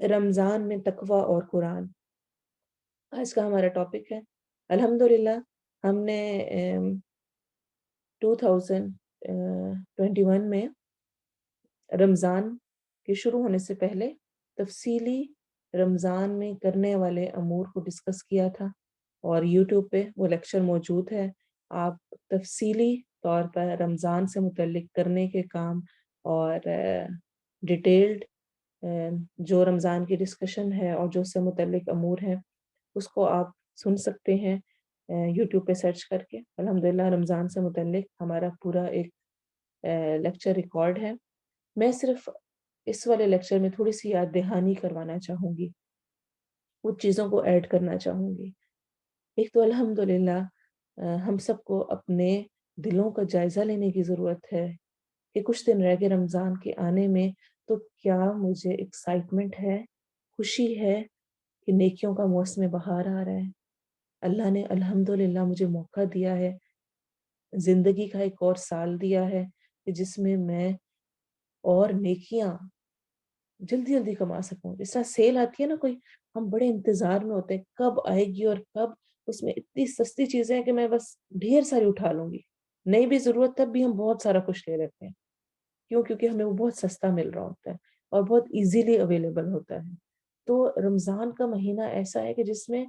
رمضان میں تقوی اور قرآن آج کا ہمارا ٹاپک ہے۔ الحمدللہ ہم نے 2021 میں رمضان کے شروع ہونے سے پہلے تفصیلی رمضان میں کرنے والے امور کو ڈسکس کیا تھا، اور یوٹیوب پہ وہ لیکچر موجود ہے۔ آپ تفصیلی طور پر رمضان سے متعلق کرنے کے کام اور ڈیٹیلڈ جو رمضان کی ڈسکشن ہے اور جو اس سے متعلق امور ہیں اس کو آپ سن سکتے ہیں یوٹیوب پہ سرچ کر کے۔ الحمدللہ رمضان سے متعلق ہمارا پورا ایک لیکچر ریکارڈ ہے۔ میں صرف اس والے لیکچر میں تھوڑی سی یاد دہانی کروانا چاہوں گی، کچھ چیزوں کو ایڈ کرنا چاہوں گی۔ ایک تو الحمدللہ ہم سب کو اپنے دلوں کا جائزہ لینے کی ضرورت ہے کہ کچھ دن رہ گئے رمضان کے آنے میں، تو کیا مجھے ایکسائٹمنٹ ہے، خوشی ہے کہ نیکیوں کا موسم بہار آ رہا ہے۔ اللہ نے الحمدللہ مجھے موقع دیا ہے، زندگی کا ایک اور سال دیا ہے کہ جس میں اور نیکیاں جلدی جلدی کما سکوں۔ جس طرح سیل آتی ہے نا کوئی، ہم بڑے انتظار میں ہوتے ہیں کب آئے گی، اور کب اس میں اتنی سستی چیزیں ہیں کہ میں بس ڈھیر ساری اٹھا لوں گی، نہیں بھی ضرورت تب بھی ہم بہت سارا کچھ لے لیتے ہیں۔ کیوں؟ کیونکہ ہمیں وہ بہت سستا مل رہا ہوتا ہے اور بہت ایزیلی اویلیبل ہوتا ہے۔ تو رمضان کا مہینہ ایسا ہے کہ جس میں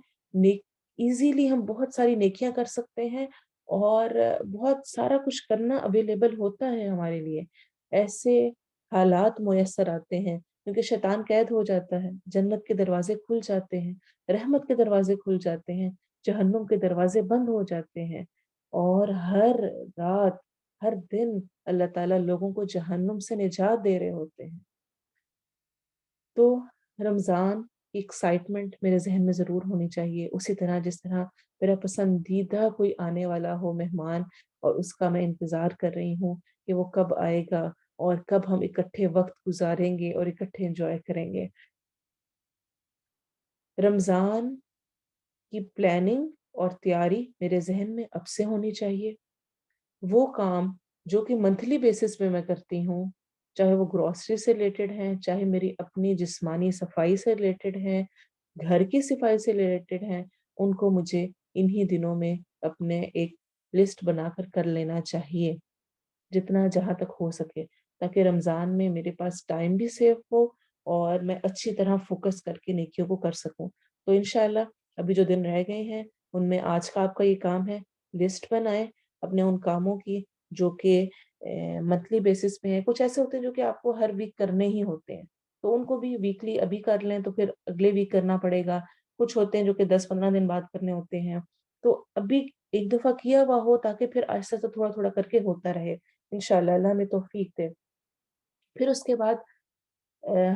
ایزیلی ہم بہت ساری نیکیاں کر سکتے ہیں اور بہت سارا کچھ کرنا اویلیبل ہوتا ہے ہمارے لیے۔ ایسے حالات میسر آتے ہیں کیونکہ شیطان قید ہو جاتا ہے، جنت کے دروازے کھل جاتے ہیں، رحمت کے دروازے کھل جاتے ہیں، جہنم کے دروازے بند ہو جاتے ہیں، اور ہر رات ہر دن اللہ تعالیٰ لوگوں کو جہنم سے نجات دے رہے ہوتے ہیں۔ تو رمضان کی ایکسائٹمنٹ میرے ذہن میں ضرور ہونی چاہیے، اسی طرح جس طرح میرا پسندیدہ کوئی آنے والا ہو مہمان اور اس کا میں انتظار کر رہی ہوں کہ وہ کب آئے گا اور کب ہم اکٹھے وقت گزاریں گے اور اکٹھے انجوائے کریں گے۔ رمضان کی پلاننگ اور تیاری میرے ذہن میں اب سے ہونی چاہیے۔ وہ کام جو کہ منتھلی بیسس پہ میں کرتی ہوں، چاہے وہ گروسری سے ریلیٹڈ ہیں، چاہے میری اپنی جسمانی صفائی سے ریلیٹڈ ہیں، گھر کی صفائی سے ریلیٹڈ ہیں، ان کو مجھے انہی دنوں میں اپنے ایک لسٹ بنا کر لینا چاہیے، جتنا جہاں تک ہو سکے، تاکہ رمضان میں میرے پاس ٹائم بھی سیو ہو اور میں اچھی طرح فوکس کر کے نیکیوں کو کر سکوں۔ تو انشاءاللہ ابھی جو دن رہ گئے ہیں ان میں آج کا آپ کا یہ کام ہے، لسٹ بنائیں اپنے ان کاموں کی جو کہ منتھلی بیسس پہ ہیں۔ کچھ ایسے ہوتے ہیں جو کہ آپ کو ہر ویک کرنے ہی ہوتے ہیں، تو ان کو بھی ویکلی ابھی کر لیں تو پھر اگلے ویک کرنا پڑے گا۔ کچھ ہوتے ہیں جو کہ 10-15 دن بعد کرنے ہوتے ہیں، تو ابھی ایک دفعہ کیا ہوا ہو تاکہ پھر آہستہ سے تھوڑا تھوڑا کر کے ہوتا رہے انشاءاللہ، اللہ ہمیں توفیق دے۔ پھر اس کے بعد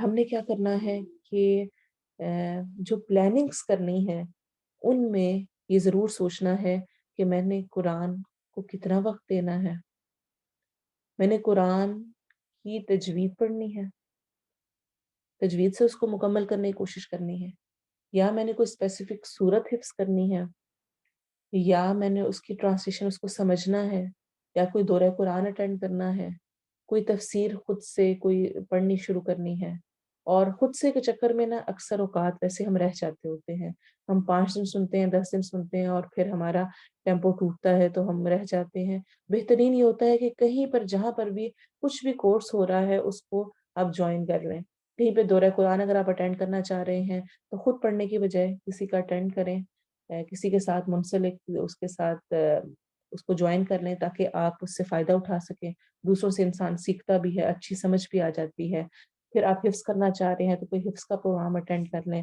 ہم نے کیا کرنا ہے کہ جو پلاننگز کرنی ہے ان میں یہ ضرور سوچنا ہے کہ میں نے قرآن کو کتنا وقت دینا ہے، میں نے قرآن کی تجوید پڑھنی ہے، تجوید سے اس کو مکمل کرنے کی کوشش کرنی ہے، یا میں نے کوئی اسپیسیفک صورت حفظ کرنی ہے، یا میں نے اس کی ٹرانسلیشن اس کو سمجھنا ہے، یا کوئی دورہ قرآن اٹینڈ کرنا ہے، کوئی تفسیر خود سے کوئی پڑھنی شروع کرنی ہے۔ اور خود سے کے چکر میں نا اکثر اوقات ویسے ہم رہ جاتے ہوتے ہیں، ہم 5 دن سنتے ہیں، 10 دن سنتے ہیں، اور پھر ہمارا ٹیمپو ٹوٹتا ہے تو ہم رہ جاتے ہیں۔ بہترین یہ ہوتا ہے کہ کہیں پر جہاں پر بھی کچھ بھی کورس ہو رہا ہے اس کو آپ جوائن کر لیں۔ کہیں پہ دورہ قرآن اگر آپ اٹینڈ کرنا چاہ رہے ہیں تو خود پڑھنے کی بجائے کسی کا اٹینڈ کریں، کسی کے ساتھ منسلک اس کے ساتھ اس کو جوائن کر لیں تاکہ آپ اس سے فائدہ اٹھا سکیں۔ دوسروں سے انسان سیکھتا بھی ہے، اچھی سمجھ بھی آ جاتی ہے۔ پھر آپ حفظ کرنا چاہ رہے ہیں تو کوئی حفظ کا پروگرام اٹینڈ کر لیں،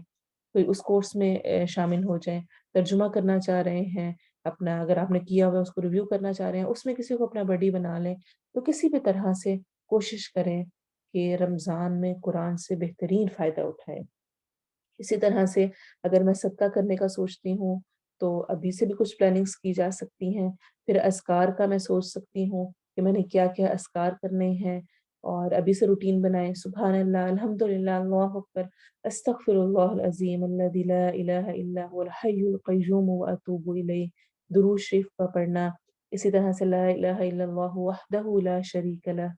کوئی اس کورس میں شامل ہو جائیں۔ ترجمہ کرنا چاہ رہے ہیں اپنا، اگر آپ نے کیا ہوا اس کو ریویو کرنا چاہ رہے ہیں، اس میں کسی کو اپنا بڈی بنا لیں۔ تو کسی بھی طرح سے کوشش کریں کہ رمضان میں قرآن سے بہترین فائدہ اٹھائیں۔ اسی طرح سے اگر میں صدقہ کرنے کا سوچتی ہوں تو ابھی سے بھی کچھ پلاننگز کی جا سکتی ہیں۔ پھر اذکار کا میں سوچ سکتی ہوں کہ میں نے کیا کیا اذکار کرنے ہیں، اور ابھی سے روٹین بنائیں۔ سبحان اللہ، الحمدللہ، اللہ اکبر، استغفر اللہ العظیم الذی لا الہ الا هو الحی القیوم واتوب الیہ، درود شریف کا پڑھنا۔ اسی طرح سے لا الہ الا اللہ وحدہ لا شریک لہ،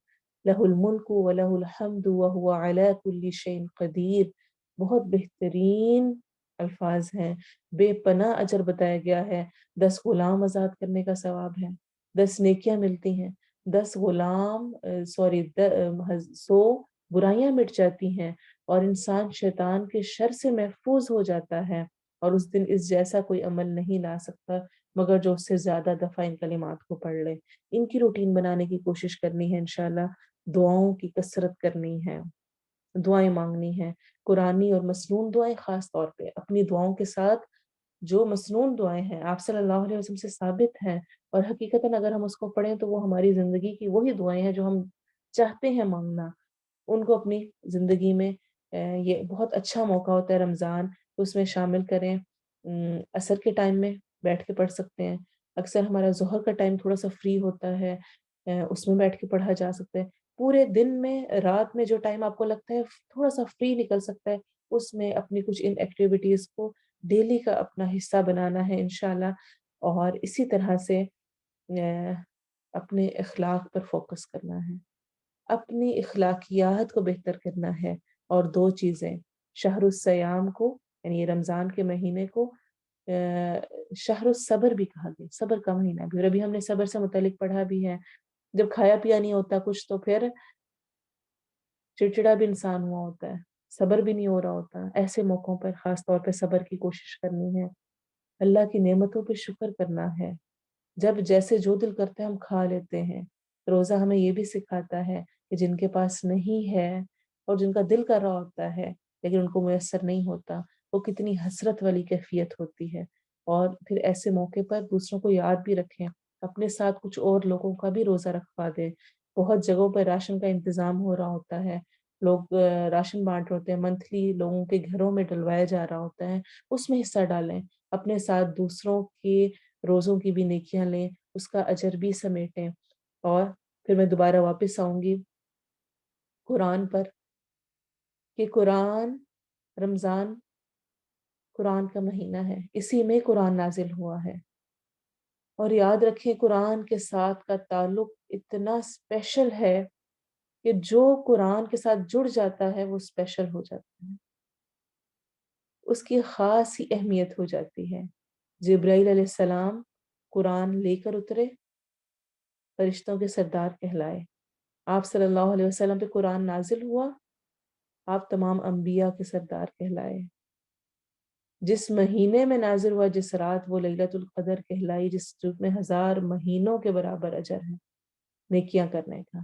لہ الملک ولہ الحمد وہو علی کل شیء قدیر۔ بہت بہترین الفاظ ہیں، بے پناہ اجر بتایا گیا ہے۔ 10 غلام آزاد کرنے کا ثواب ہے، 10 نیکیاں ملتی ہیں، 10 غلام 100 برائیاں مٹ جاتی ہیں، اور انسان شیطان کے شر سے محفوظ ہو جاتا ہے، اور اس دن اس جیسا کوئی عمل نہیں لا سکتا مگر جو اس سے زیادہ دفعہ ان کلمات کو پڑھ لے۔ ان کی روٹین بنانے کی کوشش کرنی ہے انشاءاللہ، دعاؤں کی کثرت کرنی ہے، دعائیں مانگنی ہیں، قرآنی اور مسنون دعائیں خاص طور پہ اپنی دعاؤں کے ساتھ۔ جو مسنون دعائیں ہیں آپ صلی اللہ علیہ وسلم سے ثابت ہیں، اور حقیقتاً اگر ہم اس کو پڑھیں تو وہ ہماری زندگی کی وہی دعائیں ہیں جو ہم چاہتے ہیں مانگنا، ان کو اپنی زندگی میں یہ بہت اچھا موقع ہوتا ہے رمضان، اس میں شامل کریں۔ عصر کے ٹائم میں بیٹھ کے پڑھ سکتے ہیں، اکثر ہمارا ظہر کا ٹائم تھوڑا سا فری ہوتا ہے، اس میں بیٹھ کے پڑھا جا سکتا ہے۔ پورے دن میں رات میں جو ٹائم آپ کو لگتا ہے تھوڑا سا فری نکل سکتا ہے، اس میں اپنی کچھ ان ایکٹیویٹیز کو ڈیلی کا اپنا حصہ بنانا ہے انشاءاللہ، اور اسی طرح سے اپنے اخلاق پر فوکس کرنا ہے، اپنی اخلاقیات کو بہتر کرنا ہے۔ اور 2 چیزیں، شہر السیام کو یعنی یہ رمضان کے مہینے کو شہر الصبر بھی کہا گیا، صبر کا مہینہ بھی، اور ابھی ہم نے صبر سے متعلق پڑھا بھی ہے۔ جب کھایا پیا نہیں ہوتا کچھ تو پھر چڑچڑا بھی انسان ہوا ہوتا ہے، صبر بھی نہیں ہو رہا ہوتا، ایسے موقعوں پر خاص طور پہ صبر کی کوشش کرنی ہے، اللہ کی نعمتوں پہ شکر کرنا ہے۔ جب جیسے جو دل کرتا ہے ہم کھا لیتے ہیں، روزہ ہمیں یہ بھی سکھاتا ہے کہ جن کے پاس نہیں ہے اور جن کا دل کر رہا ہوتا ہے لیکن ان کو میسر نہیں ہوتا، وہ کتنی حسرت والی کیفیت ہوتی ہے۔ اور پھر ایسے موقع پر دوسروں کو یاد بھی رکھیں، اپنے ساتھ کچھ اور لوگوں کا بھی روزہ رکھوا دیں۔ بہت جگہوں پر راشن کا انتظام ہو رہا ہوتا ہے، لوگ راشن بانٹ رہے ہوتے ہیں، منتھلی لوگوں کے گھروں میں ڈلوایا جا رہا ہوتا ہے، اس میں حصہ ڈالیں، اپنے ساتھ دوسروں کے روزوں کی بھی نیکیاں لیں، اس کا اجر بھی سمیٹیں۔ اور پھر میں دوبارہ واپس آؤں گی قرآن پر، کہ قرآن، رمضان قرآن کا مہینہ ہے، اسی میں قرآن نازل ہوا ہے، اور یاد رکھیں قرآن کے ساتھ کا تعلق اتنا اسپیشل ہے کہ جو قرآن کے ساتھ جڑ جاتا ہے وہ اسپیشل ہو جاتا ہے، اس کی خاص ہی اہمیت ہو جاتی ہے۔ جبرائیل علیہ السلام قرآن لے کر اترے، فرشتوں کے سردار کہلائے، آپ صلی اللہ علیہ وسلم پہ قرآن نازل ہوا، آپ تمام انبیاء کے سردار کہلائے۔ جس مہینے میں نازل ہوا، جس رات، وہ لیلۃ القدر کہلائی، جس میں 1000 مہینوں کے برابر اجر ہے نیکیاں کرنے کا۔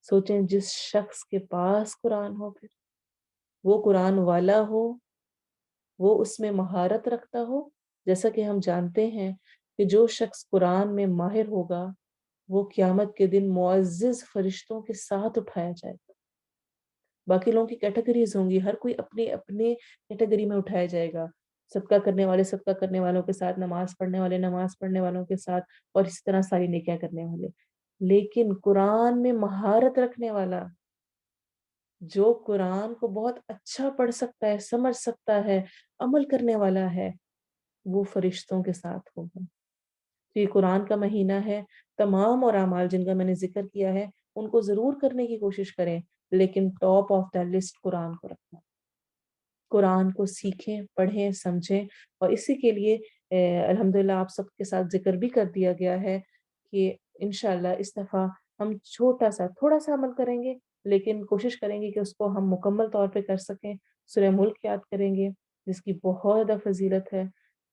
سوچیں جس شخص کے پاس قرآن ہو، پھر وہ قرآن والا ہو، وہ اس میں مہارت رکھتا ہو، جیسا کہ ہم جانتے ہیں کہ جو شخص قرآن میں ماہر ہوگا وہ قیامت کے دن معزز فرشتوں کے ساتھ اٹھایا جائے گا۔ باقی لوگوں کی کیٹیگریز ہوں گی، ہر کوئی اپنے اپنے کیٹیگری میں اٹھایا جائے گا، صدقہ کرنے والے صدقہ کرنے والوں کے ساتھ، نماز پڑھنے والے نماز پڑھنے والوں کے ساتھ، اور اسی طرح ساری نیکیاں کرنے والے۔ لیکن قرآن میں مہارت رکھنے والا، جو قرآن کو بہت اچھا پڑھ سکتا ہے، سمجھ سکتا ہے، عمل کرنے والا ہے، وہ فرشتوں کے ساتھ ہوگا۔ تو یہ قرآن کا مہینہ ہے، تمام اور اعمال جن کا میں نے ذکر کیا ہے ان کو ضرور کرنے کی کوشش کریں، لیکن ٹاپ آف دا لسٹ قرآن کو رکھنا، قرآن کو سیکھیں، پڑھیں، سمجھیں۔ اور اسی کے لیے الحمدللہ آپ سب کے ساتھ ذکر بھی کر دیا گیا ہے کہ انشاءاللہ اس دفعہ ہم تھوڑا سا عمل کریں گے، لیکن کوشش کریں گے کہ اس کو ہم مکمل طور پہ کر سکیں۔ سورہ ملک یاد کریں گے جس کی بہت زیادہ فضیلت ہے،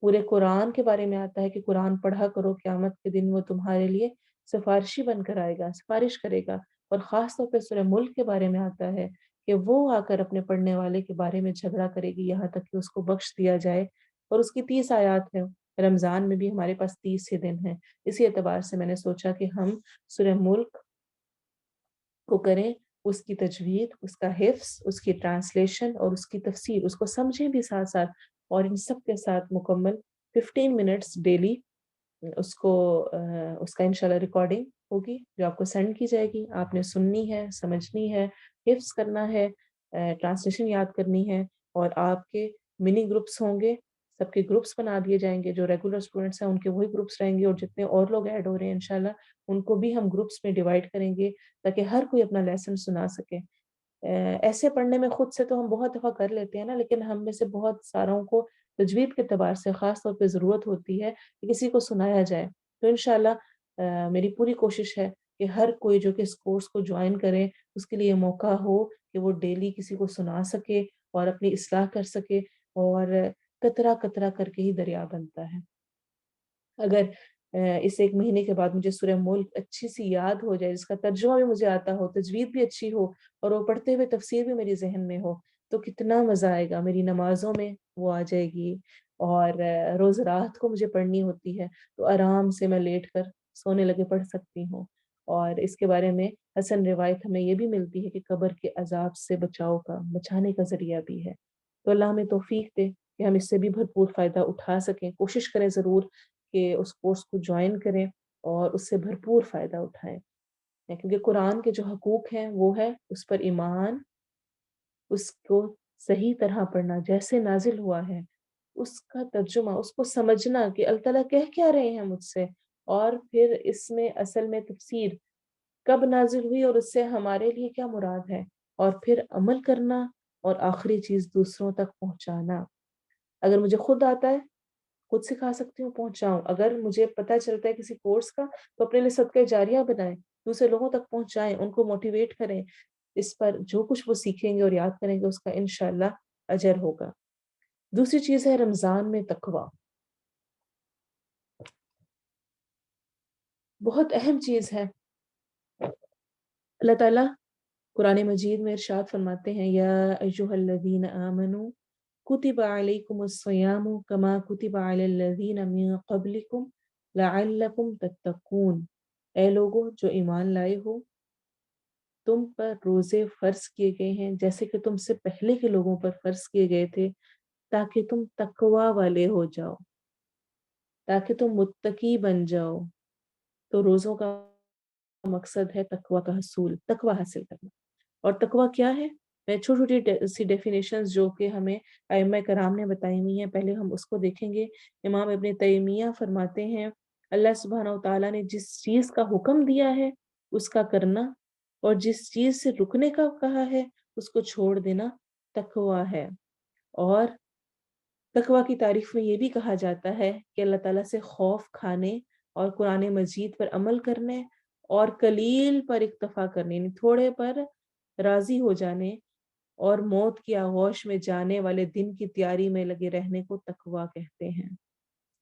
پورے قرآن کے بارے میں آتا ہے کہ قرآن پڑھا کرو، قیامت کے دن وہ تمہارے لیے سفارشی بن کر آئے گا، سفارش کرے گا۔ اور خاص طور پہ سورہ ملک کے بارے میں آتا ہے کہ وہ آ کر اپنے پڑھنے والے کے بارے میں جھگڑا کرے گی یہاں تک کہ اس کو بخش دیا جائے، اور اس کی 30 آیات ہیں۔ رمضان میں بھی ہمارے پاس 30 ہی دن ہیں، اسی اعتبار سے میں نے سوچا کہ ہم سورہ ملک کو کریں، اس کی تجوید، اس کا حفظ، اس کی ٹرانسلیشن اور اس کی تفسیر، اس کو سمجھیں بھی ساتھ ساتھ، اور ان سب کے ساتھ مکمل 15 منٹس ڈیلی اس کو اس کا انشاءاللہ ریکارڈنگ ہوگی جو آپ کو سینڈ کی جائے گی، آپ نے سننی ہے، سمجھنی ہے، حفظ کرنا ہے، ٹرانسلیشن یاد کرنی ہے، اور آپ کے منی گروپس ہوں گے، سب کے گروپس بنا دیے جائیں گے، جو ریگولر اسٹوڈنٹس ہیں ان کے وہی گروپس رہیں گے، اور جتنے اور لوگ ایڈ ہو رہے ہیں انشاءاللہ ان کو بھی ہم گروپس میں ڈیوائڈ کریں گے تاکہ ہر کوئی اپنا لیسن سنا سکے۔ ایسے پڑھنے میں خود سے تو ہم بہت دفعہ کر لیتے ہیں نا، لیکن ہم میں سے بہت ساروں کو تجوید کے اعتبار سے خاص طور پہ ضرورت ہوتی ہے کہ کسی کو سنایا جائے۔ تو انشاءاللہ میری پوری کوشش ہے کہ ہر کوئی جو کہ اس کورس کو جوائن کرے، اس کے لیے موقع ہو کہ وہ ڈیلی کسی کو سنا سکے اور اپنی اصلاح کر سکے، اور قطرہ قطرہ کر کے ہی دریا بنتا ہے۔ اگر اس 1 مہینے کے بعد مجھے سورہ ملک اچھی سی یاد ہو جائے، جس کا ترجمہ بھی مجھے آتا ہو، تجوید بھی اچھی ہو، اور وہ پڑھتے ہوئے تفسیر بھی میری ذہن میں ہو، تو کتنا مزہ آئے گا۔ میری نمازوں میں وہ آ جائے گی، اور روز رات کو مجھے پڑھنی ہوتی ہے تو آرام سے میں لیٹ کر سونے لگے پڑھ سکتی ہوں۔ اور اس کے بارے میں حسن روایت ہمیں یہ بھی ملتی ہے کہ قبر کے عذاب سے بچانے کا ذریعہ بھی ہے۔ تو اللہ ہمیں توفیق دے کہ ہم اس سے بھی بھرپور فائدہ اٹھا سکیں۔ کوشش کریں ضرور کہ اس کورس کو جوائن کریں اور اس سے بھرپور فائدہ اٹھائیں، کیونکہ قرآن کے جو حقوق ہیں وہ ہے اس پر ایمان، اس کو صحیح طرح پڑھنا جیسے نازل ہوا ہے، اس کا ترجمہ، اس کو سمجھنا کہ اللہ تعالیٰ کہہ کیا رہے ہیں مجھ سے، اور پھر اس میں اصل میں تفسیر کب نازل ہوئی اور اس سے ہمارے لیے کیا مراد ہے، اور پھر عمل کرنا، اور آخری چیز دوسروں تک پہنچانا۔ اگر مجھے خود آتا ہے، خود سکھا سکتی ہوں، پہنچاؤں۔ اگر مجھے پتہ چلتا ہے کسی کورس کا، تو اپنے لیے صدقہ جاریہ بنائیں، دوسرے لوگوں تک پہنچائیں، ان کو موٹیویٹ کریں، اس پر جو کچھ وہ سیکھیں گے اور یاد کریں گے اس کا انشاءاللہ اجر ہوگا۔ دوسری چیز ہے رمضان میں تقوی، بہت اہم چیز ہے۔ اللہ تعالیٰ قرآن مجید میں ارشاد فرماتے ہیں، یا ایھا الذین آمنوا کتب علیکم الصیام کما کتب علی الذین من قبلکم لعلکم تتقون۔ اے لوگو جو ایمان لائے ہو، تم پر روزے فرض کیے گئے ہیں جیسے کہ تم سے پہلے کے لوگوں پر فرض کیے گئے تھے، تاکہ تم تقوی والے ہو جاؤ، تاکہ تم متقی بن جاؤ۔ تو روزوں کا مقصد ہے تقوی کا حصول، تقوی حاصل کرنا۔ اور تقوی کیا ہے؟ میں چھوٹی چھوٹی سی ڈیفینیشنز جو کہ ہمیں ائمہ کرام نے بتائی ہوئی ہیں، پہلے ہم اس کو دیکھیں گے۔ امام ابن تیمیہ فرماتے ہیں، اللہ سبحانہ و تعالیٰ نے جس چیز کا حکم دیا ہے اس کا کرنا، اور جس چیز سے رکنے کا کہا ہے اس کو چھوڑ دینا تقوی ہے۔ اور تقوی کی تعریف میں یہ بھی کہا جاتا ہے کہ اللہ تعالیٰ سے خوف کھانے، اور قرآن مجید پر عمل کرنے، اور قلیل پر اکتفا کرنے، یعنی تھوڑے پر راضی ہو جانے، اور موت کی آغوش میں جانے والے دن کی تیاری میں لگے رہنے کو تقوی کہتے ہیں۔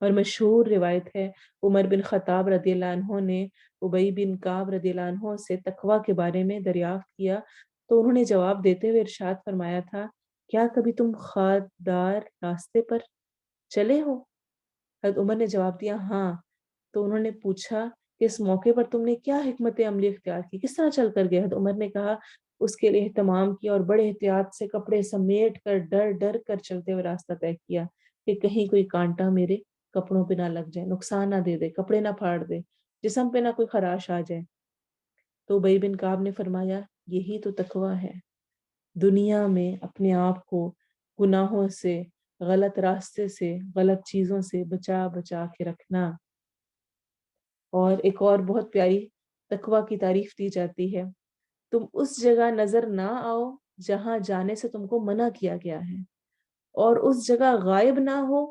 اور مشہور روایت ہے، عمر بن خطاب رضی اللہ عنہ نے ابی بن کعب رضی اللہ عنہ سے تقوی کے بارے میں دریافت کیا، تو انہوں نے جواب دیتے ہوئے ارشاد فرمایا تھا، کیا کبھی تم خاردار راستے پر چلے ہو؟ حضرت عمر نے جواب دیا، ہاں۔ تو انہوں نے پوچھا کہ اس موقع پر تم نے کیا حکمت عملی اختیار کی، کس طرح چل کر گئے؟ حضرت عمر نے کہا، اس کے لیے اہتمام کیا اور بڑے احتیاط سے کپڑے سمیٹ کر ڈر ڈر کر چلتے ہوئے راستہ طے کیا کہ کہیں کوئی کانٹا میرے کپڑوں پہ نہ لگ جائے، نقصان نہ دے دے، کپڑے نہ پھاڑ دے، جسم پہ نہ کوئی خراش آ جائے۔ تو ابی بن کعب نے فرمایا، یہی تو تقوی ہے، دنیا میں اپنے آپ کو گناہوں سے، غلط راستے سے، غلط چیزوں سے بچا بچا کے رکھنا۔ اور ایک اور بہت پیاری تقوی کی تعریف دی جاتی ہے، تم اس جگہ نظر نہ آؤ جہاں جانے سے تم کو منع کیا گیا ہے، اور اس جگہ غائب نہ ہو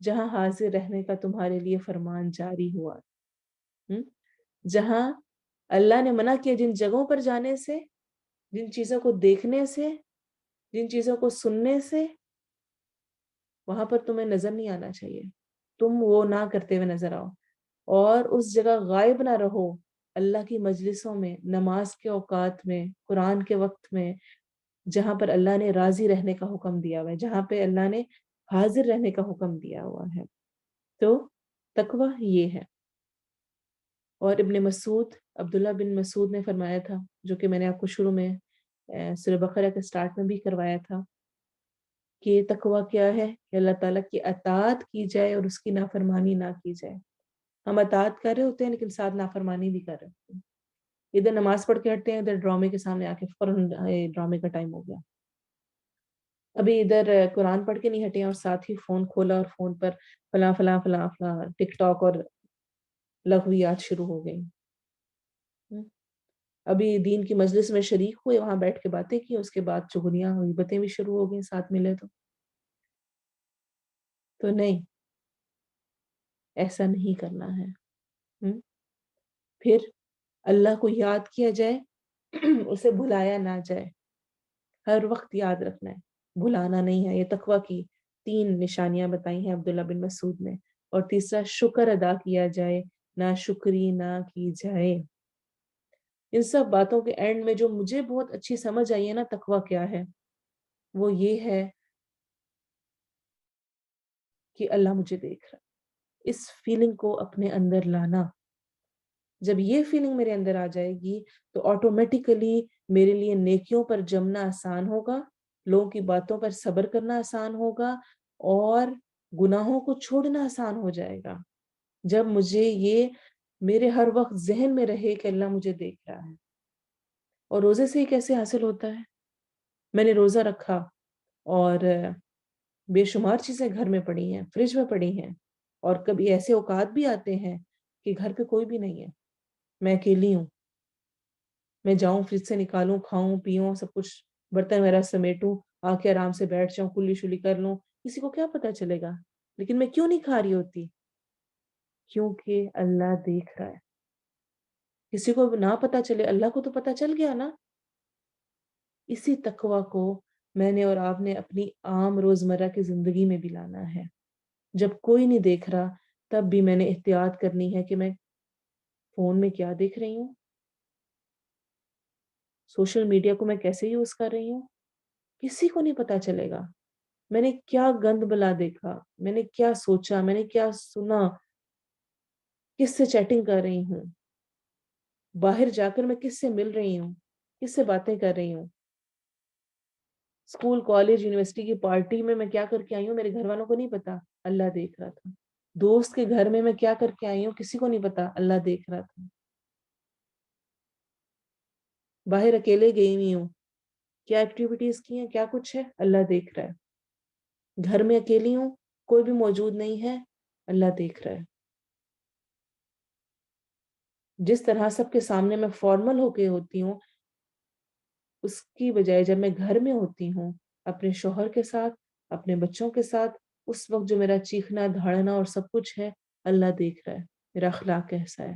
جہاں حاضر رہنے کا تمہارے لیے فرمان جاری ہوا۔ جہاں اللہ نے منع کیا، جن جگہوں پر جانے سے، جن چیزوں کو دیکھنے سے، جن چیزوں کو سننے سے، وہاں پر تمہیں نظر نہیں آنا چاہیے، تم وہ نہ کرتے ہوئے نظر آؤ۔ اور اس جگہ غائب نہ رہو، اللہ کی مجلسوں میں، نماز کے اوقات میں، قرآن کے وقت میں، جہاں پر اللہ نے راضی رہنے کا حکم دیا ہوا ہے، جہاں پہ اللہ نے حاضر رہنے کا حکم دیا ہوا ہے۔ تو تقوی یہ ہے۔ اور ابن مسعود، عبداللہ بن مسعود نے فرمایا تھا، جو کہ میں نے آپ کو شروع میں سورہ بقرہ کے سٹارٹ میں بھی کروایا تھا، کہ تقوی کیا ہے کہ اللہ تعالیٰ کی اطاعت کی جائے اور اس کی نافرمانی نہ کی جائے۔ ہم اطاعت کر رہے ہوتے ہیں لیکن ساتھ نافرمانی بھی کر رہے ہوتے ہیں، ادھر نماز پڑھ کے ہٹتے ہیں، ادھر ڈرامے کے سامنے آ کے فوراً ڈرامے کا ٹائم ہو گیا، ابھی ادھر قرآن پڑھ کے نہیں ہٹے ہیں اور ساتھ ہی فون کھولا اور فون پر فلاں فلاں فلاں فلاں ٹک ٹاک اور لغویات شروع ہو گئی۔ ابھی دین کی مجلس میں شریک ہوئے، وہاں بیٹھ کے باتیں کی، اس کے بعد چغلیاں غیبتیں بھی شروع ہو گئی ساتھ ملے تو نہیں، ایسا نہیں کرنا ہے۔ پھر اللہ کو یاد کیا جائے، اسے بھلایا نہ جائے، ہر وقت یاد رکھنا ہے، بھلانا نہیں ہے۔ یہ تقوی کی 3 نشانیاں بتائی ہیں عبداللہ بن مسعود نے۔ اور تیسرا، شکر ادا کیا جائے، نہ شکری نہ کی جائے۔ ان سب باتوں کے اینڈ میں جو مجھے بہت اچھی سمجھ آئی ہے نا تقوی کیا ہے، وہ یہ ہے کہ اللہ مجھے دیکھ رہا ہے، اس فیلنگ کو اپنے اندر لانا۔ جب یہ فیلنگ میرے اندر آ جائے گی تو آٹومیٹیکلی میرے لیے نیکیوں پر جمنا آسان ہوگا، لوگوں کی باتوں پر صبر کرنا آسان ہوگا، اور گناہوں کو چھوڑنا آسان ہو جائے گا۔ جب مجھے یہ میرے ہر وقت ذہن میں رہے کہ اللہ مجھے دیکھ رہا ہے۔ اور روزے سے ہی کیسے حاصل ہوتا ہے؟ میں نے روزہ رکھا اور بے شمار چیزیں گھر میں پڑی ہیں، فریج میں پڑی ہیں، اور کبھی ایسے اوقات بھی آتے ہیں کہ گھر پہ کوئی بھی نہیں ہے، میں اکیلی ہوں، میں جاؤں فریج سے نکالوں، کھاؤں پیوں، سب کچھ برتن وغیرہ سمیٹوں، آ کے آرام سے بیٹھ جاؤں، کلی شلی کر لوں، کسی کو کیا پتا چلے گا؟ لیکن میں کیوں نہیں کھا رہی ہوتی؟ کیونکہ اللہ دیکھ رہا ہے۔ کسی کو نہ پتا چلے، اللہ کو تو پتا چل گیا نا۔ اسی تقوی کو میں نے اور آپ نے اپنی عام روزمرہ کی زندگی میں بھی لانا ہے۔ جب کوئی نہیں دیکھ رہا تب بھی میں نے احتیاط کرنی ہے کہ میں فون میں کیا دیکھ رہی ہوں، سوشل میڈیا کو میں کیسے یوز کر رہی ہوں، کسی کو نہیں پتا چلے گا۔ میں نے کیا گند بلا دیکھا، میں نے کیا سوچا، میں نے کیا سنا، کس سے چیٹنگ کر رہی ہوں، باہر جا کر میں کس سے مل رہی ہوں، کس سے باتیں کر رہی ہوں، اسکول کالج یونیورسٹی کی پارٹی میں کیا کر کے آئی ہوں، میرے گھر والوں کو نہیں پتا، اللہ دیکھ رہا تھا۔ دوست کے گھر میں کیا کر کے آئی ہوں، کسی کو نہیں پتا، اللہ دیکھ رہا تھا۔ باہر اکیلے گئی ہوئی ہوں، کیا ایکٹیویٹیز کی ہیں، کیا کچھ ہے، اللہ دیکھ رہا ہے۔ گھر میں اکیلی ہوں، کوئی بھی موجود نہیں ہے، اللہ دیکھ رہا ہے۔ جس طرح سب کے سامنے میں فارمل ہو کے ہوتی ہوں، اس کی بجائے جب میں گھر میں ہوتی ہوں اپنے شوہر کے ساتھ، اپنے بچوں کے ساتھ، اس وقت جو میرا چیخنا دھاڑنا اور سب کچھ ہے، اللہ دیکھ رہا ہے، میرا اخلاق کیسا ہے۔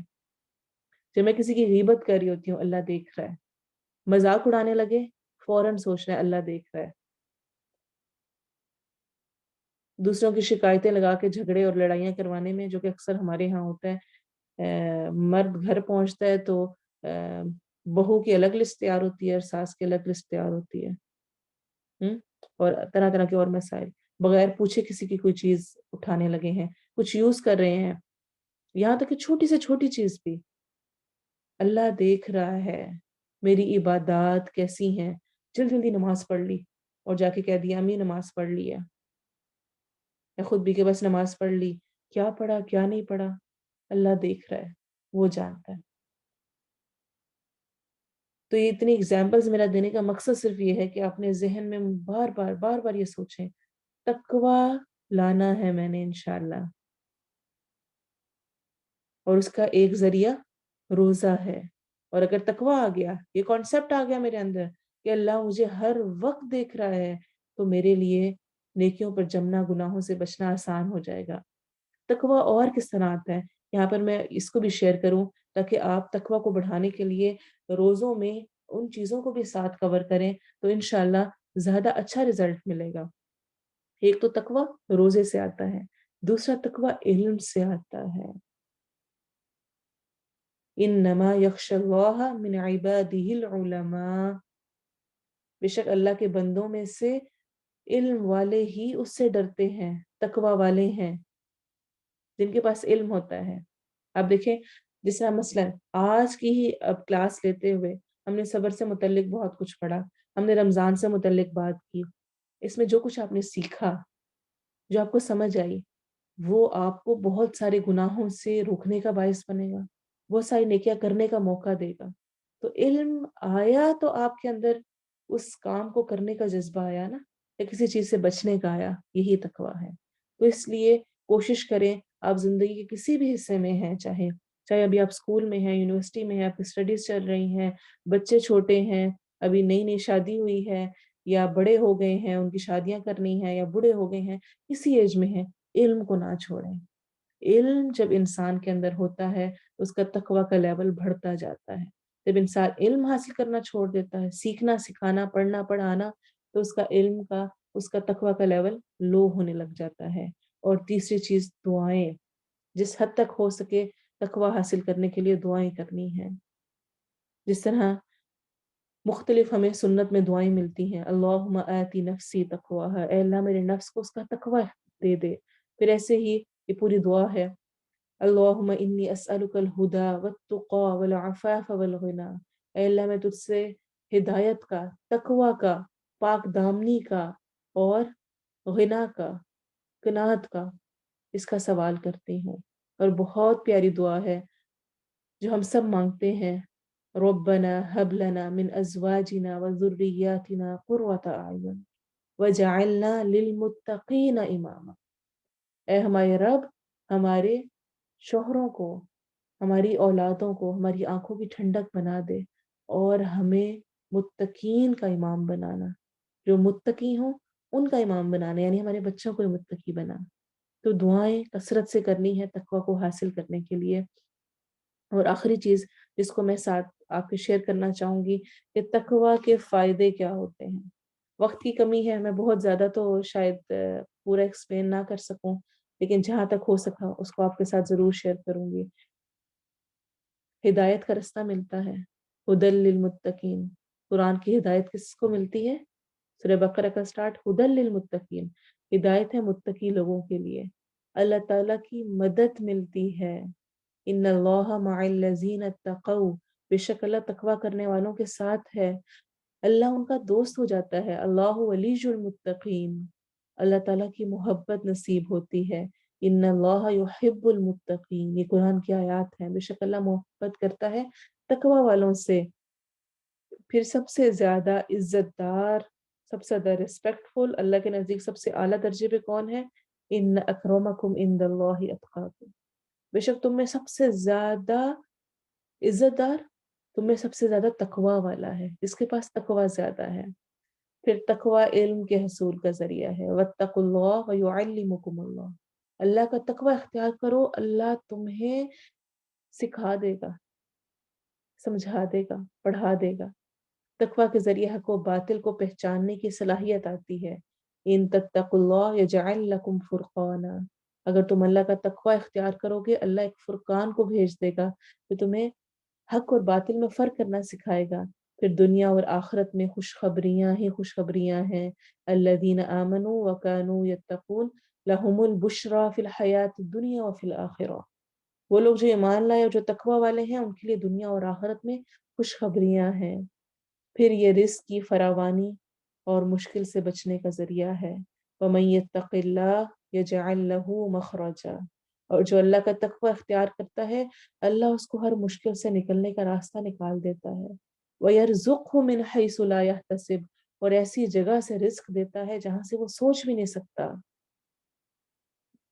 جب میں کسی کی غیبت کر رہی ہوتی ہوں، اللہ دیکھ رہا ہے۔ مذاق اڑانے لگے، فوراً سوچ رہا ہے اللہ دیکھ رہا ہے۔ دوسروں کی شکایتیں لگا کے جھگڑے اور لڑائیاں کروانے میں، جو کہ اکثر ہمارے ہاں ہوتا ہے، مرد گھر پہنچتا ہے تو بہو کی الگ لسٹ تیار ہوتی ہے اور ساس کی الگ لسٹ تیار ہوتی ہے، اور طرح طرح کے اور مسائل، بغیر پوچھے کسی کی کوئی چیز اٹھانے لگے ہیں، کچھ یوز کر رہے ہیں، یہاں تک کہ چھوٹی سے چھوٹی چیز بھی۔ اللہ دیکھ رہا ہے میری عبادات کیسی ہیں، جلدی جلدی نماز پڑھ لی اور جا کے کہہ دیا امی نماز پڑھ لی ہے، یا خود بھی کہ بس نماز پڑھ لی، کیا پڑھا کیا نہیں پڑھا، اللہ دیکھ رہا ہے، وہ جانتا ہے۔ تو یہ اتنی اگزامپلز میرا دینے کا مقصد صرف یہ ہے کہ اپنے ذہن میں بار بار یہ سوچیں، تقوی لانا ہے میں نے انشاءاللہ، اور اس کا ایک ذریعہ روزہ ہے۔ اور اگر تقوی آ گیا، یہ کانسیپٹ آ گیا میرے اندر کہ اللہ مجھے ہر وقت دیکھ رہا ہے، تو میرے لیے نیکیوں پر جمنا، گناہوں سے بچنا آسان ہو جائے گا۔ تقوی اور کس طرح آتا ہے، یہاں پر میں اس کو بھی شیئر کروں تاکہ آپ تقوی کو بڑھانے کے لیے روزوں میں ان چیزوں کو بھی ساتھ کور کریں تو انشاءاللہ زیادہ اچھا رزلٹ ملے گا۔ ایک تو تقوی روزے سے آتا ہے، دوسرا تقوی علم سے آتا ہے۔ انما یخشی اللہ من عبادہ العلماء، بے شک اللہ کے بندوں میں سے علم والے ہی اس سے ڈرتے ہیں، تقوی والے ہیں جن کے پاس علم ہوتا ہے۔ اب دیکھیں، جس طرح مثلاً آج کی ہی اب کلاس لیتے ہوئے ہم نے صبر سے متعلق بہت کچھ پڑھا، ہم نے رمضان سے متعلق بات کی، اس میں جو کچھ آپ نے سیکھا، جو آپ کو سمجھ آئی، وہ آپ کو بہت سارے گناہوں سے روکنے کا باعث بنے گا، بہت ساری نیکیاں کرنے کا موقع دے گا۔ تو علم آیا تو آپ کے اندر اس کام کو کرنے کا جذبہ آیا نا، یا کسی چیز سے بچنے کا آیا، یہی تقویٰ ہے۔ تو اس لیے کوشش کریں، آپ زندگی کے کسی بھی حصے میں ہیں، چاہے چاہے ابھی آپ اسکول میں ہیں، یونیورسٹی میں ہیں، آپ کی اسٹڈیز چل رہی ہیں، بچے چھوٹے ہیں، ابھی نئی نئی شادی ہوئی ہے، یا بڑے ہو گئے ہیں، ان کی شادیاں کرنی ہیں، یا بوڑھے ہو گئے ہیں، کسی ایج میں ہیں، علم کو نہ چھوڑیں۔ علم جب انسان کے اندر ہوتا ہے، اس کا تقوی کا لیول بڑھتا جاتا ہے۔ جب انسان علم حاصل کرنا چھوڑ دیتا ہے، سیکھنا سکھانا پڑھنا پڑھانا، تو اس کا علم کا اس کا تقوی کا لیول لو ہونے لگ جاتا ہے۔ اور تیسری چیز دعائیں، جس حد تک ہو سکے تقوی حاصل کرنے کے لیے دعائیں کرنی ہیں۔ جس طرح مختلف ہمیں سنت میں دعائیں ملتی ہیں، اللہم آتی نفسی تقواہا، اے اللہ میرے نفس کو اس کا تقوی دے دے۔ پھر ایسے ہی یہ پوری دعا ہے، اللہم انی اسألک الہدی والتقی والعفاف والغنی، اے اللہ میں تجھ سے ہدایت کا، تقوی کا، پاک دامنی کا، اور غنا کا، قناعت کا، اس کا سوال کرتی ہوں۔ اور بہت پیاری دعا ہے جو ہم سب مانگتے ہیں، ربنا هب لنا من ازواجنا وذرياتنا قرة اعین وجعلنا للمتقین اماما، اے ہمارے رب ہمارے شوہروں کو، ہماری اولادوں کو ہماری آنکھوں کی ٹھنڈک بنا دے، اور ہمیں متقین کا امام بنانا، جو متقی ہوں ان کا امام بنانا، یعنی ہمارے بچوں کو متقی بنا۔ تو دعائیں کثرت سے کرنی ہے تقوی کو حاصل کرنے کے لیے۔ اور آخری چیز جس کو میں ساتھ آپ کے شیئر کرنا چاہوں گی کہ تقوی کے فائدے کیا ہوتے ہیں۔ وقت کی کمی ہے، میں بہت زیادہ تو شاید پورا ایکسپلین نہ کر سکوں، لیکن جہاں تک ہو سکا اس کو آپ کے ساتھ ضرور شیئر کروں گی۔ ہدایت کا رستہ ملتا ہے، ہدی للمتقین، قرآن کی ہدایت کس کو ملتی ہے؟ سورہ بقرہ کا سٹارٹ ہدی للمتقین، ہدایت ہے متقی لوگوں کے لیے۔ اللہ تعالیٰ کی مدد ملتی ہے، ان اللہ مع الذین اتقوا، بے شک اللہ تقوی کرنے والوں کے ساتھ ہے، اللہ ان کا دوست ہو جاتا ہے، اللہ ولی المتقین، اللہ تعالیٰ کی محبت نصیب ہوتی ہے، ان اللہ یحب المتقین، یہ قرآن کی آیات ہیں، بے شک اللہ محبت کرتا ہے تقوی والوں سے۔ پھر سب سے زیادہ عزت دار، سب سے زیادہ ریسپیکٹفل اللہ کے نزدیک سب سے اعلیٰ درجے پہ کون ہے؟ ان اکرمکم عند اللہ اتقاکم، بے شک تم میں سب سے زیادہ عزت دار، تم میں سب سے زیادہ تقوی والا ہے، جس کے پاس تقوی زیادہ ہے۔ پھر تقوی علم کے حصول کا ذریعہ ہے، واتقوا اللہ ویعلمکم اللہ، اللہ کا تقوی اختیار کرو، اللہ تمہیں سکھا دے گا، سمجھا دے گا، پڑھا دے گا۔ تقوی کے ذریعے حق و باطل کو پہچاننے کی صلاحیت آتی ہے، ان تتقوا اللہ یجعل لکم فرقانا، اگر تم اللہ کا تقوی اختیار کرو گے، اللہ ایک فرقان کو بھیج دے گا جو تمہیں حق اور باطل میں فرق کرنا سکھائے گا۔ پھر دنیا اور آخرت میں خوشخبریاں ہی خوشخبریاں ہیں، الذین آمنوا وکانوا یتقون لہم البشری فی الحیات الدنیا وفی الآخرہ، وہ لوگ جو ایمان لائے اور جو تقوی والے ہیں ان کے لیے دنیا اور آخرت میں خوشخبریاں ہیں۔ پھر یہ رزق کی فراوانی اور مشکل سے بچنے کا ذریعہ ہے، وَمَن يَتَّقِ اللَّهَ يَجْعَل لَّهُ مَخْرَجًا، اور جو اللہ کا تقوی اختیار کرتا ہے اللہ اس کو ہر مشکل سے نکلنے کا راستہ نکال دیتا ہے، وَيَرْزُقْهُ مِنْ حَيْثُ لَا يَحْتَسِبُ، اور ایسی جگہ سے رزق دیتا ہے جہاں سے وہ سوچ بھی نہیں سکتا،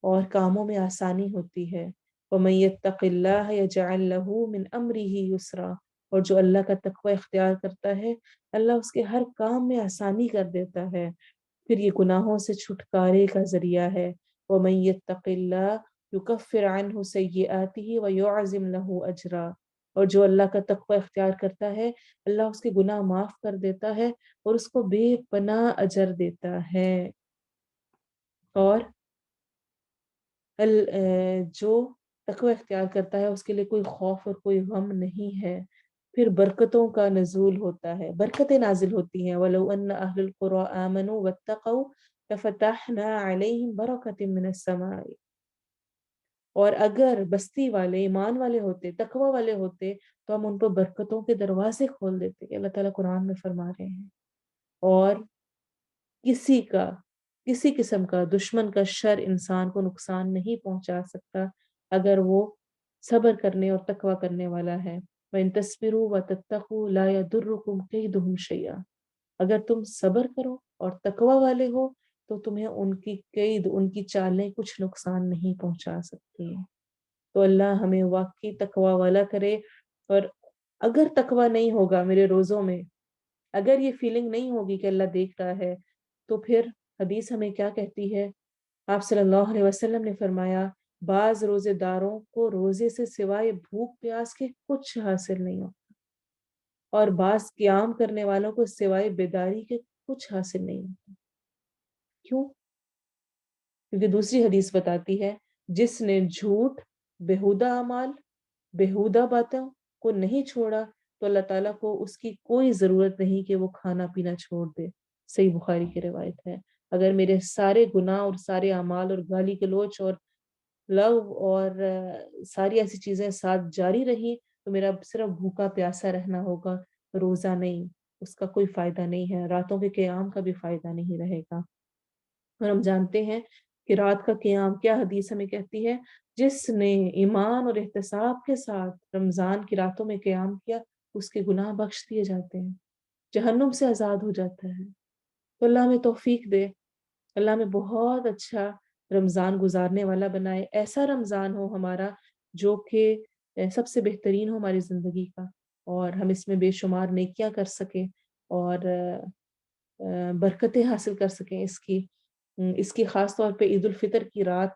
اور کاموں میں آسانی ہوتی ہے۔ وَمَن يَتَّقِ اللَّهَ يَجْعَل لَّهُ مِنْ أَمْرِهِ يُسْرًا، اور جو اللہ کا تقوی اختیار کرتا ہے اللہ اس کے ہر کام میں آسانی کر دیتا ہے۔ پھر یہ گناہوں سے چھٹکارے کا ذریعہ ہے، وَمَن يَتَّقِ اللَّهَ يُكَفِّرْ عَنْهُ سَيِّئَاتِهِ وَيُعْظِمْ لَهُ أَجْرًا، اور جو اللہ کا تقوی اختیار کرتا ہے اللہ اس کے گناہ معاف کر دیتا ہے اور اس کو بے پناہ اجر دیتا ہے۔ اور جو تقوی اختیار کرتا ہے اس کے لیے کوئی خوف اور کوئی غم نہیں ہے۔ پھر برکتوں کا نزول ہوتا ہے، برکتیں نازل ہوتی ہیں، وَلَوْ أَنَّ أَهْلَ الْقُرَىٰ آمَنُوا وَاتَّقَوْا لَفَتَحْنَا عَلَيْهِمْ بَرَكَاتٍ مِّنَ السَّمَاءِ، اور اگر بستی والے ایمان والے ہوتے، تقوی والے ہوتے تو ہم ان پر برکتوں کے دروازے کھول دیتے، کہ اللہ تعالیٰ قرآن میں فرما رہے ہیں۔ اور کسی قسم کا دشمن کا شر انسان کو نقصان نہیں پہنچا سکتا اگر وہ صبر کرنے اور تقوی کرنے والا ہے۔ وَإِن تَصْبِرُوا وَتَتَّقُوا لَا يَضُرُّكُمْ كَيْدُهُمْ شَيْئًا، اگر تم صبر کرو اور تقوی والے ہو تو تمہیں ان کی قید، ان کی چالیں کچھ نقصان نہیں پہنچا سکتی۔ تو اللہ ہمیں واقعی تقوی والا کرے۔ اور اگر تقوی نہیں ہوگا میرے روزوں میں، اگر یہ فیلنگ نہیں ہوگی کہ اللہ دیکھ رہا ہے، تو پھر حدیث ہمیں کیا کہتی ہے؟ آپ صلی اللہ علیہ وسلم نے فرمایا بعض روزے داروں کو روزے سے سوائے بھوک پیاس کے کچھ حاصل نہیں ہو، اور بعض قیام کرنے والوں کو سوائے بیداری کے کچھ حاصل نہیں ہوتا۔ کیوں؟ کیونکہ دوسری حدیث بتاتی ہے جس نے جھوٹ، بےہودہ اعمال، بےہودہ باتوں کو نہیں چھوڑا تو اللہ تعالیٰ کو اس کی کوئی ضرورت نہیں کہ وہ کھانا پینا چھوڑ دے۔ صحیح بخاری کی روایت ہے۔ اگر میرے سارے گناہ اور سارے اعمال اور گالی گلوچ اور لو اور ساری ایسی چیزیں ساتھ جاری رہی تو میرا صرف بھوکا پیاسا رہنا ہوگا، روزہ نہیں، اس کا کوئی فائدہ نہیں ہے، راتوں کے قیام کا بھی فائدہ نہیں رہے گا۔ اور ہم جانتے ہیں کہ رات کا قیام کیا حدیث ہمیں کہتی ہے؟ جس نے ایمان اور احتساب کے ساتھ رمضان کی راتوں میں قیام کیا اس کے گناہ بخش دیے جاتے ہیں، جہنم سے آزاد ہو جاتا ہے۔ تو اللہ ہمیں توفیق دے، اللہ ہمیں بہت اچھا رمضان گزارنے والا بنائے، ایسا رمضان ہو ہمارا جو کہ سب سے بہترین ہو ہماری زندگی کا، اور ہم اس میں بے شمار نیکیاں کر سکیں اور برکتیں حاصل کر سکیں اس کی خاص طور پہ عید الفطر کی رات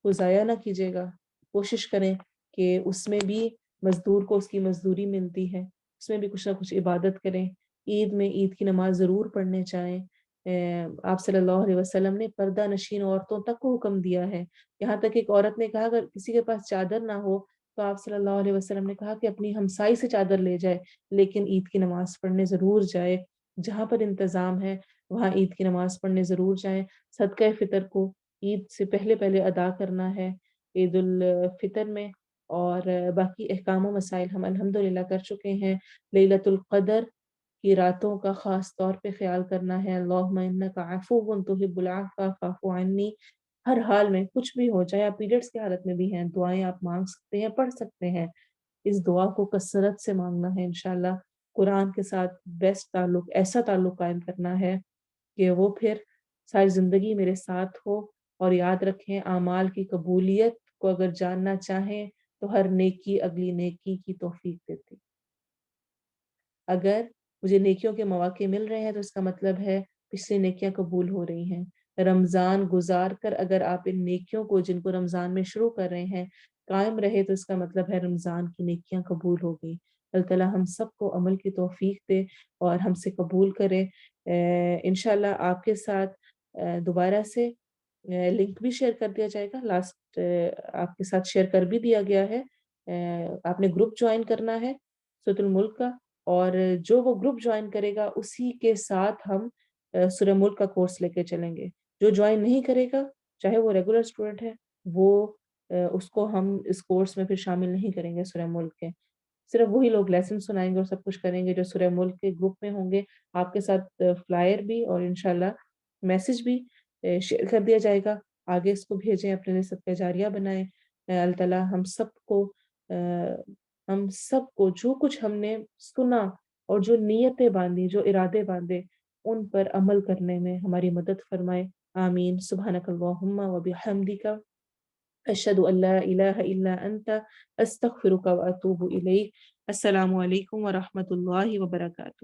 کو ضائع نہ کیجیے گا۔ کوشش کریں کہ اس میں بھی مزدور کو اس کی مزدوری ملتی ہے، اس میں بھی کچھ نہ کچھ عبادت کریں۔ عید میں عید کی نماز ضرور پڑھنے چاہیں۔ آپ صلی اللہ علیہ وسلم نے پردہ نشین عورتوں تک کو حکم دیا ہے، یہاں تک ایک عورت نے کہا اگر کسی کے پاس چادر نہ ہو تو آپ صلی اللہ علیہ وسلم نے کہا کہ اپنی ہمسائی سے چادر لے جائے، لیکن عید کی نماز پڑھنے ضرور جائے۔ جہاں پر انتظام ہے وہاں عید کی نماز پڑھنے ضرور جائیں۔ صدقہ فطر کو عید سے پہلے پہلے ادا کرنا ہے عید الفطر میں، اور باقی احکام و مسائل ہم الحمدللہ کر چکے ہیں۔ لیلۃ القدر کی راتوں کا خاص طور پہ خیال کرنا ہے۔ اللہم انک عفو تحب العفو فاعف عنی۔ ہر حال میں کچھ بھی ہو، چاہے آپ پیریڈس کی حالت میں بھی ہیں، دعائیں آپ مانگ سکتے ہیں، پڑھ سکتے ہیں۔ اس دعا کو کثرت سے مانگنا ہے انشاءاللہ۔ قرآن کے ساتھ بیسٹ تعلق، ایسا تعلق قائم کرنا ہے کہ وہ پھر ساری زندگی میرے ساتھ ہو۔ اور یاد رکھیں اعمال کی قبولیت کو اگر جاننا چاہیں تو ہر نیکی اگلی نیکی کی توفیق دیتی۔ اگر مجھے نیکیوں کے مواقع مل رہے ہیں تو اس کا مطلب ہے پچھلی نیکیاں قبول ہو رہی ہیں۔ رمضان گزار کر اگر آپ ان نیکیوں کو جن کو رمضان میں شروع کر رہے ہیں قائم رہے تو اس کا مطلب ہے رمضان کی نیکیاں قبول ہو گئی۔ اللہ تعالیٰ ہم سب کو عمل کی توفیق دے اور ہم سے قبول کرے۔ انشاءاللہ آپ کے ساتھ دوبارہ سے لنک بھی شیئر کر دیا جائے گا، لاسٹ آپ کے ساتھ شیئر کر بھی دیا گیا ہے۔ آپ نے گروپ جوائن کرنا ہے سورۃ الملک کا، اور جو وہ گروپ جوائن کرے گا اسی کے ساتھ ہم سورہ ملک کا کورس لے کے چلیں گے۔ جو جوائن نہیں کرے گا چاہے وہ ریگولر اسٹوڈنٹ ہے، وہ اس کو ہم اس کورس میں پھر شامل نہیں کریں گے سورہ ملک کے۔ صرف وہی لوگ لیسن سنائیں گے اور سب کچھ کریں گے جو سورہ ملک کے گروپ میں ہوں گے۔ آپ کے ساتھ فلائر بھی اور انشاءاللہ میسج بھی شیئر کر دیا جائے گا۔ آگے اس کو بھیجیں، اپنے لیے صدقہ جاریہ بنائیں۔ اللہ تعالیٰ ہم سب کو جو کچھ ہم نے سنا اور جو نیتیں باندھی، جو ارادے باندھے، ان پر عمل کرنے میں ہماری مدد فرمائے۔ آمین۔ سبحانک اللہم و بحمدک، اشہد ان لا الہ الا انت، استغفرک و اتوب الیک۔ السلام علیکم ورحمۃ اللہ وبرکاتہ۔